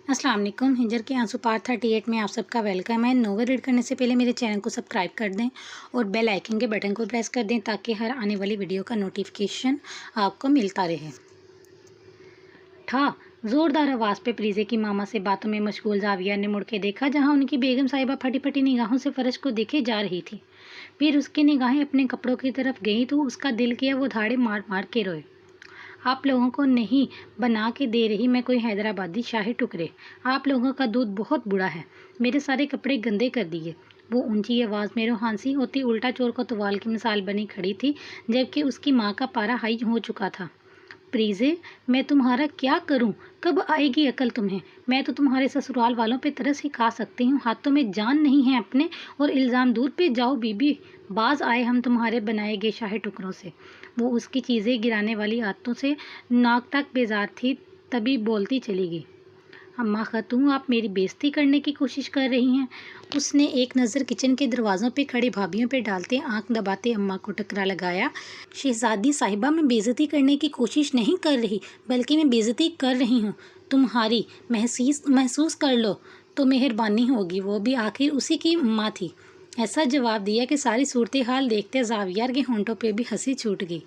अस्सलाम वालेकुम। हिजर के आंसू पार्ट 38 में आप सबका वेलकम है। नोवेल रीड करने से पहले मेरे चैनल को सब्सक्राइब कर दें और बेल आइकन के बटन को प्रेस कर दें ताकि हर आने वाली वीडियो का नोटिफिकेशन आपको मिलता रहे। था ज़ोरदार आवाज़ पे प्रीज़े की मामा से बातों में मशगूल जाविया ने मुड़ के देखा जहाँ उनकी बेगम साहिबा फटी फटी निगाहों से फ़र्श को देखे जा रही थी। फिर उसकी निगाहें अपने कपड़ों की तरफ गईं तो उसका दिल किया वो धाड़े मार मार के रोए। आप लोगों को नहीं बना के दे रही मैं कोई हैदराबादी शाही टुकड़े। आप लोगों का दूध बहुत बुरा है। मेरे सारे कपड़े गंदे कर दिए। वो ऊंची आवाज़ में रोहानसी होती उल्टा चोर को तुवाल की मिसाल बनी खड़ी थी जबकि उसकी माँ का पारा हाई हो चुका था। प्रीज़े, मैं तुम्हारा क्या करूं? कब आएगी अकल तुम्हें? मैं तो तुम्हारे ससुराल वालों पे तरस ही खा सकती हूँ। हाथों में जान नहीं है अपने और इल्ज़ाम दूर पे जाओ बीबी। बाज आए हम तुम्हारे बनाए गए शाही टुकड़ों से। वो उसकी चीज़ें गिराने वाली आदतों से नाक तक बेजार थी, तभी बोलती चली गई। अम्मा खातून, आप मेरी बेइज्जती करने की कोशिश कर रही हैं। उसने एक नज़र किचन के दरवाज़ों पे खड़ी भाभियों पे डालते आंख दबाते अम्मा को टकरा लगाया। शहजादी साहिबा, मैं बेइज्जती करने की कोशिश नहीं कर रही बल्कि मैं बेइज्जती कर रही हूँ तुम्हारी। महसूस कर लो तो मेहरबानी होगी। वो भी आखिर उसी की माँ थी। ऐसा जवाब दिया कि सारी सूरत हाल देखते जावियार के होंठों पे भी हंसी छूट गई।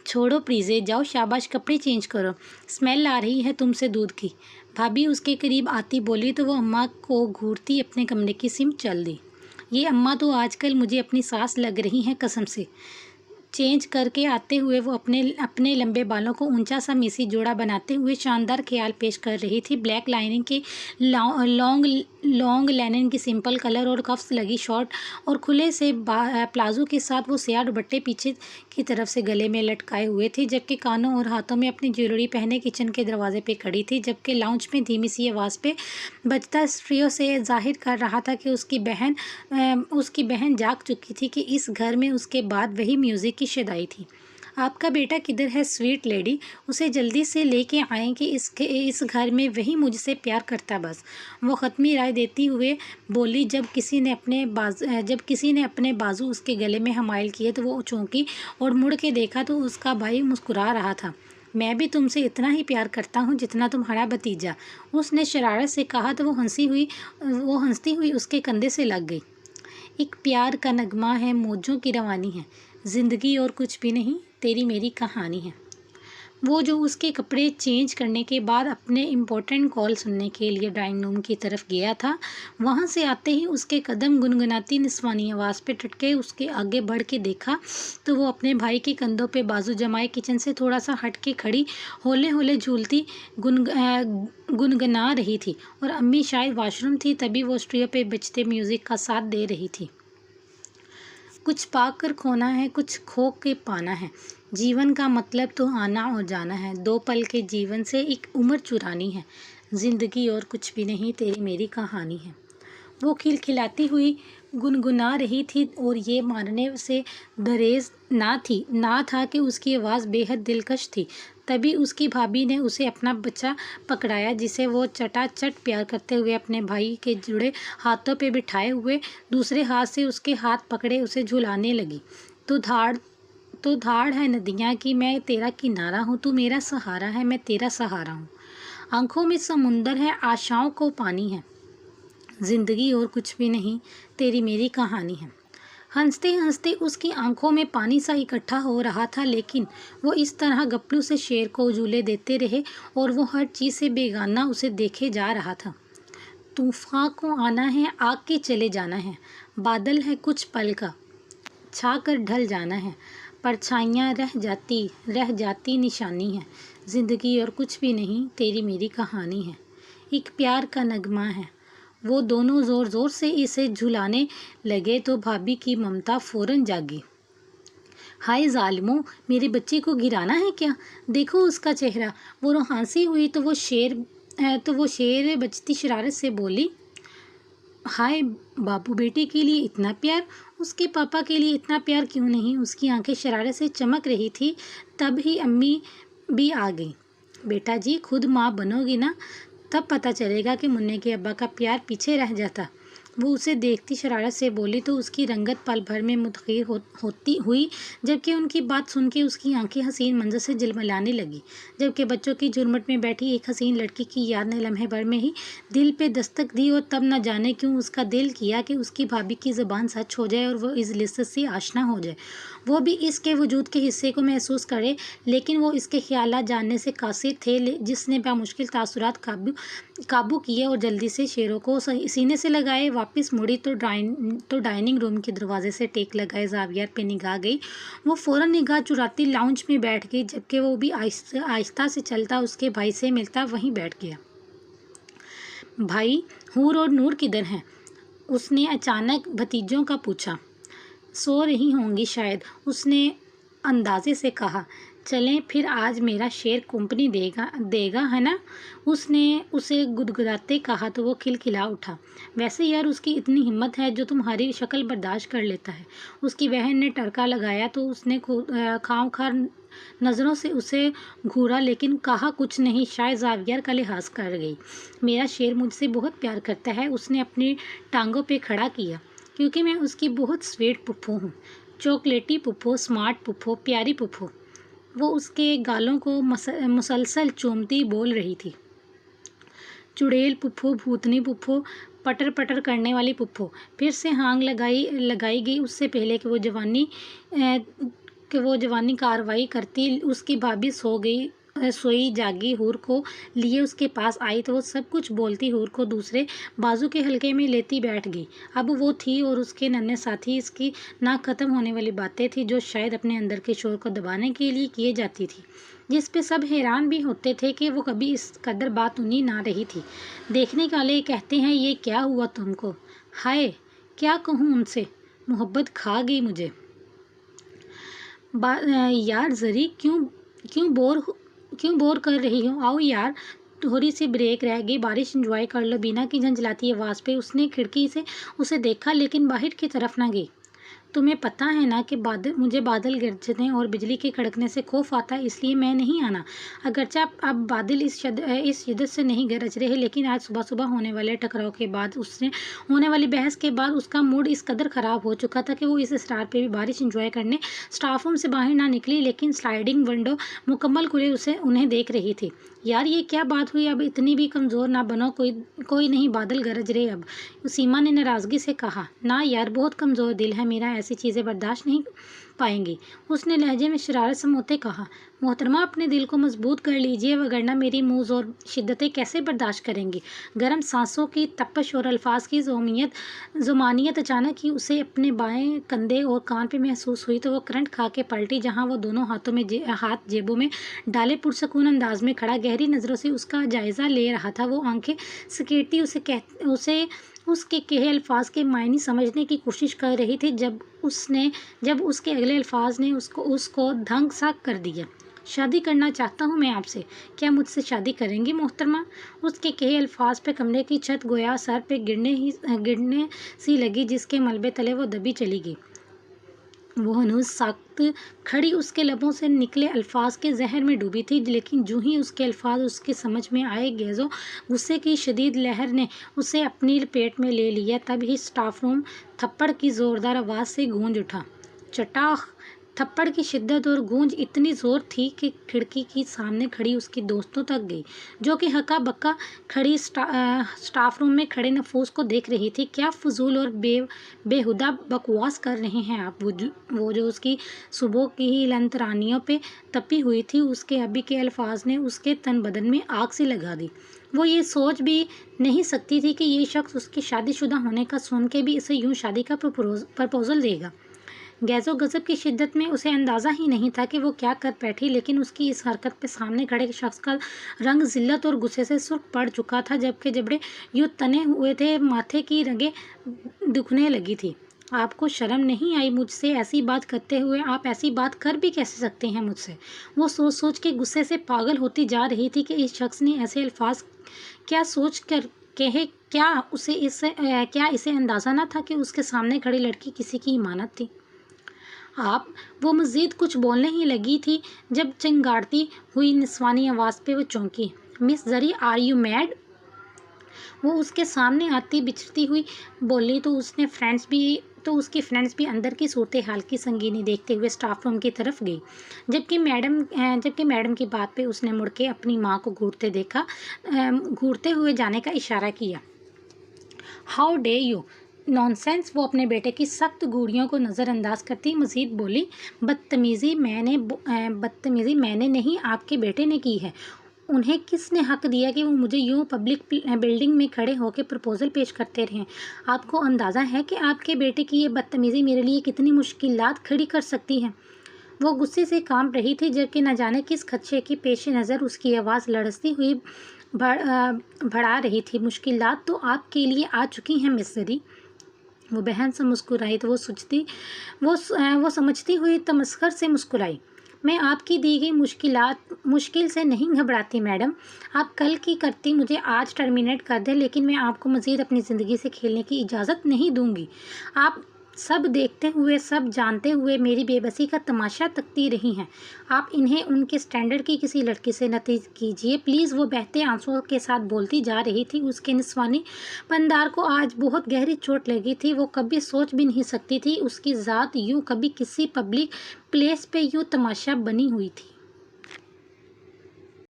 छोड़ो प्रीज़े, जाओ शाबाश कपड़े चेंज करो। स्मेल आ रही है तुमसे दूध की। भाभी उसके करीब आती बोली तो वो अम्मा को घूरती अपने कमरे की सिम चल दी। ये अम्मा तो आजकल मुझे अपनी सास लग रही हैं कसम से। चेंज करके आते हुए वो अपने अपने लंबे बालों को ऊंचा सा मेसी जोड़ा बनाते हुए शानदार ख्याल पेश कर रही थी। ब्लैक लाइनिंग के लॉन्ग लॉन्ग लेनिन की सिंपल कलर और कफ्स लगी शॉर्ट और खुले से प्लाजो के साथ वो स्याह दुपट्टे पीछे की तरफ से गले में लटकाए हुए थे जबकि कानों और हाथों में अपनी ज्वेलरी पहने किचन के दरवाजे पे खड़ी थी जबकि लाउंज में धीमी सी आवाज़ पे बजता स्ट्रियो से जाहिर कर रहा था कि उसकी बहन जाग चुकी थी कि इस घर में उसके बाद वही म्यूज़िक की शदाई थी। आपका बेटा किधर है स्वीट लेडी? उसे जल्दी से लेके आएँ कि इस घर में वही मुझसे प्यार करता बस। वो ख़त्मी राय देती हुए बोली। जब किसी ने अपने बाजू उसके गले में हमायल किए तो वो चौंकी और मुड़ के देखा तो उसका भाई मुस्कुरा रहा था। मैं भी तुमसे इतना ही प्यार करता हूँ जितना तुम्हारा भतीजा, उसने शरारत से कहा तो वो हंसती हुई उसके कंधे से लग गई। एक प्यार का नगमा है, मौजों की रवानी है, ज़िंदगी और कुछ भी नहीं, तेरी मेरी कहानी है। वो जो उसके कपड़े चेंज करने के बाद अपने इम्पोर्टेंट कॉल सुनने के लिए ड्राइंग रूम की तरफ गया था, वहाँ से आते ही उसके कदम गुनगुनाती निस्वानी आवाज़ पे टटके उसके आगे बढ़ के देखा तो वो अपने भाई के कंधों पे बाजू जमाए किचन से थोड़ा सा हट के खड़ी होले होले झूलती गुनगुना रही थी और अम्मी शायद वॉशरूम थी तभी वो स्ट्रियो पे बजते म्यूज़िक का साथ दे रही थी। कुछ पाकर खोना है, कुछ खो के पाना है। जीवन का मतलब तो आना और जाना है। 2 पल के जीवन से एक उम्र चुरानी है। ज़िंदगी और कुछ भी नहीं, तेरी मेरी कहानी है। वो खिलखिलाती हुई गुनगुना रही थी और ये मानने से दरेज ना था कि उसकी आवाज़ बेहद दिलकश थी। तभी उसकी भाभी ने उसे अपना बच्चा पकड़ाया जिसे वो चटाचट प्यार करते हुए अपने भाई के जुड़े हाथों पे बिठाए हुए दूसरे हाथ से उसके हाथ पकड़े उसे झुलाने लगी। तो धाड़ है नदियाँ की, मैं तेरा किनारा हूँ, तू मेरा सहारा है, मैं तेरा सहारा हूँ। आँखों में समुंदर है, आशाओं को पानी है। ज़िंदगी और कुछ भी नहीं, तेरी मेरी कहानी है। हंसते हंसते उसकी आंखों में पानी सा इकट्ठा हो रहा था लेकिन वो इस तरह गप्पू से शेर को झूले देते रहे और वो हर चीज़ से बेगाना उसे देखे जा रहा था। तूफान को आना है, आग के चले जाना है, बादल है कुछ पल का, छा कर ढल जाना है, परछाइयाँ रह जाती निशानी है। ज़िंदगी और कुछ भी नहीं, तेरी मेरी कहानी है। एक प्यार का नगमा है। वो दोनों ज़ोर ज़ोर से इसे झुलाने लगे तो भाभी की ममता फ़ौरन जागी। हाय ज़ालिमों, मेरे बच्चे को गिराना है क्या? देखो उसका चेहरा। वो रोहांसी हुई तो वो शेर बचती शरारत से बोली। हाय, बाबू बेटे के लिए इतना प्यार, उसके पापा के लिए इतना प्यार क्यों नहीं? उसकी आंखें शरारत से चमक रही थी। तब ही अम्मी भी आ गई। बेटा जी, खुद माँ बनोगी ना, तब पता चलेगा कि मुन्ने के अब्बा का प्यार पीछे रह जाता। वो उसे देखती शरारत से बोली तो उसकी रंगत पल भर में मुतग़य्यर होती हुई, जबकि उनकी बात सुन के उसकी आंखें हसीन मंजर से झिलमिलाने लगी। जबकि बच्चों की झुरमुट में बैठी एक हसीन लड़की की याद ने लम्हे भर में ही दिल पे दस्तक दी, और तब न जाने क्यों उसका दिल किया कि उसकी भाभी की ज़बान सच हो जाए और वो इस लिज़्ज़त से आशना हो जाए, वो भी इसके वजूद के हिस्से को महसूस करे। लेकिन वो इसके ख़यालात जानने से कासिर थे, जिसने बामुश्किल तासुरात काबू किए और जल्दी से शेरों को सीने से लगाए। वापस मुड़ी तो डाइनिंग रूम के दरवाजे से टेक लगाए ज़ावियर पे निगाह गई। वो फ़ौरन निगाह चुराती लाउंज में बैठ गई, जबकि वो भी आहिस्ता से चलता उसके भाई से मिलता वहीं बैठ गया। भाई, हूर और नूर किधर हैं? उसने अचानक भतीजों का पूछा। सो रही होंगी शायद, उसने अंदाजे से कहा। चलें फिर, आज मेरा शेर कंपनी देगा है ना? उसने उसे गुदगुदाते कहा तो वो खिलखिला उठा। वैसे यार, उसकी इतनी हिम्मत है जो तुम्हारी शक्ल बर्दाश्त कर लेता है। उसकी बहन ने टरका लगाया तो उसने खामखा नज़रों से उसे घूरा, लेकिन कहा कुछ नहीं। शायद ज़ावियर का लिहाज कर गई। मेरा शेर मुझसे बहुत प्यार करता है, उसने अपनी टांगों पे खड़ा किया, क्योंकि मैं उसकी बहुत स्वीट पुप्पो हूँ। चॉकलेटी पुप्पो, स्मार्ट पुप्पो, प्यारी पुप्पो। वो उसके गालों को मुसलसल चूमती बोल रही थी। चुड़ैल पुप्पो, भूतनी पुप्पो, पटर पटर करने वाली पुप्पो। फिर से हांग लगाई गई उससे पहले कि वो जवानी कार्रवाई करती। उसकी भाभी सोई जागी हूर को लिए उसके पास आई तो वो सब कुछ बोलती हूर को दूसरे बाजू के हल्के में लेती बैठ गई। अब वो थी और उसके नन्हे साथी इसकी ना ख़त्म होने वाली बातें थी, जो शायद अपने अंदर के शोर को दबाने के लिए किए जाती थी, जिस पे सब हैरान भी होते थे कि वो कभी इस कदर बात उन्हीं ना रही थी। देखने वाले कहते हैं, ये क्या हुआ तुमको? हाय, क्या कहूँ उनसे, मोहब्बत खा गई मुझे। यार ज़री, क्यों बोर कर रही हो? आओ यार, थोड़ी सी ब्रेक रह गई, बारिश एंजॉय कर लो। बीना की झंझलाती आवाज़ पे उसने खिड़की से उसे देखा, लेकिन बाहर की तरफ ना गई। तुम्हें पता है ना कि मुझे बादल गरजने और बिजली के कड़कने से खौफ आता है, इसलिए मैं नहीं आना। अगरचे अब बादल इस शिद्दत से नहीं गरज रहे, लेकिन आज सुबह सुबह होने वाले टकराव के बाद, उससे होने वाली बहस के बाद उसका मूड इस कदर ख़राब हो चुका था कि वो इस स्टार पे भी बारिश एंजॉय करने स्टाफ रूम से बाहर ना निकली, लेकिन स्लाइडिंग विंडो मुकम्मल खुले उन्हें देख रही थी। यार, ये क्या बात हुई? अब इतनी भी कमज़ोर ना बनो, कोई नहीं बादल गरज रहे अब, सीमा ने नाराज़गी से कहा। ना यार, बहुत कमज़ोर दिल है मेरा, ऐसी चीज़ें बर्दाश्त नहीं पाएंगी, उसने लहजे में शरारत समोते कहा। मोहतरमा, अपने दिल को मजबूत कर लीजिए, वगरना मेरी मूज़ और शिद्दतें कैसे बर्दाश्त करेंगी? गर्म सांसों की तपश और अल्फाज की ज़ुमानियत अचानक ही उसे अपने बाएं कंधे और कान पे महसूस हुई तो वो करंट खा के पलटी, जहाँ वो दोनों हाथों में हाथ जेबों में डाले पुरसकून अंदाज में खड़ा गहरी नज़रों से उसका जायज़ा ले रहा था। वो आंखें सकेटती उसे उसके कहे अल्फाज के मायने समझने की कोशिश कर रही थी, जब उसके अगले अल्फाज ने उसको धंग सा कर दिया। शादी करना चाहता हूँ मैं आपसे, क्या मुझसे शादी करेंगी मोहतरमा? उसके कहे अल्फाज पे कमरे की छत गोया सर पे गिरने सी लगी, जिसके मलबे तले वो दबी चली गई। वो हनूज सख्त खड़ी उसके लबों से निकले अल्फाज के जहर में डूबी थी, लेकिन जो ही उसके अल्फाज उसकी समझ में आए, गैज़ो गुस्से की शदीद लहर ने उसे अपनी लपेट में ले लिया। तब ही स्टाफ रूम थप्पड़ की ज़ोरदार आवाज़ से गूंज उठा। चटाख! थप्पड़ की शिद्दत और गूंज इतनी ज़ोर थी कि खिड़की की सामने खड़ी उसकी दोस्तों तक गई, जो कि हक्का बक्का खड़ी स्टाफ रूम में खड़े नफूस को देख रही थी। क्या फजूल और बेहुदा बकवास कर रहे हैं आप? वो जो उसकी सुबह की ही लंतरानियों पे तपी हुई थी, उसके अभी के अल्फाज ने उसके तन बदन में आग से लगा दी। वो ये सोच भी नहीं सकती थी कि ये शख्स उसके शादीशुदा होने का सुन के भी इसे यूं शादी का प्रपोजल देगा। गैज़ो गज़ब की शिद्दत में उसे अंदाज़ा ही नहीं था कि वो क्या कर बैठी, लेकिन उसकी इस हरकत पे सामने खड़े शख्स का रंग जिल्लत और गुस्से से सुर्ख पड़ चुका था, जबकि जबड़े यूँ तने हुए थे, माथे की रगें दुखने लगी थी। आपको शर्म नहीं आई मुझसे ऐसी बात करते हुए? आप ऐसी बात कर भी कैसे सकते हैं मुझसे? वो सोच के गुस्से से पागल होती जा रही थी कि इस शख्स ने ऐसे अल्फाज क्या सोच कर कहे। क्या इसे अंदाज़ा न था कि उसके सामने खड़ी लड़की किसी की इमानत थी? वो मज़ीद कुछ बोलने ही लगी थी जब चिंगाड़ती हुई निस्वानी आवाज़ पे वो चौंकी। Miss zari, are you mad? वो उसके सामने आती बिछड़ती हुई बोली तो उसकी फ्रेंड्स भी अंदर की सूरत हाल की संगीनी देखते हुए स्टाफ रूम की तरफ गई। जबकि मैडम की बात पे उसने मुड़ के अपनी माँ को घूरते हुए जाने का इशारा किया। हाउ डे यू नॉनसेंस, वो अपने बेटे की सख्त घूरियों को नज़रअंदाज करती मजीद बोली, बदतमीज़ी मैंने नहीं आपके बेटे ने की है। उन्हें किसने हक दिया कि वो मुझे यूं पब्लिक बिल्डिंग में खड़े होकर प्रपोजल पेश करते रहें? आपको अंदाज़ा है कि आपके बेटे की ये बदतमीज़ी मेरे लिए कितनी मुश्किलात खड़ी कर सकती है? वो गुस्से से कांप रही थी, जबकि न जाने किस खदशे के पेश नज़र उसकी आवाज़ लड़सती हुई बढ़ा रही थी। मुश्किलात तो आपके लिए आ चुकी हैं मिस ज़री। वो बहन से मुस्कुराई तो वो समझती हुई तमस्खर से मुस्कुराई। मैं आपकी दी गई मुश्किल से नहीं घबराती मैडम। आप कल की करती मुझे आज टर्मिनेट कर दें, लेकिन मैं आपको मज़ीद अपनी ज़िंदगी से खेलने की इजाज़त नहीं दूंगी। आप सब देखते हुए, सब जानते हुए मेरी बेबसी का तमाशा तकती रही हैं। आप इन्हें उनके स्टैंडर्ड की किसी लड़की से नतीज कीजिए प्लीज़। वो बहते आंसुओं के साथ बोलती जा रही थी। उसके निस्वानी पंदार को आज बहुत गहरी चोट लगी थी। वो कभी सोच भी नहीं सकती थी उसकी ज़ात यूँ कभी किसी पब्लिक प्लेस पे यूँ तमाशा बनी हुई थी।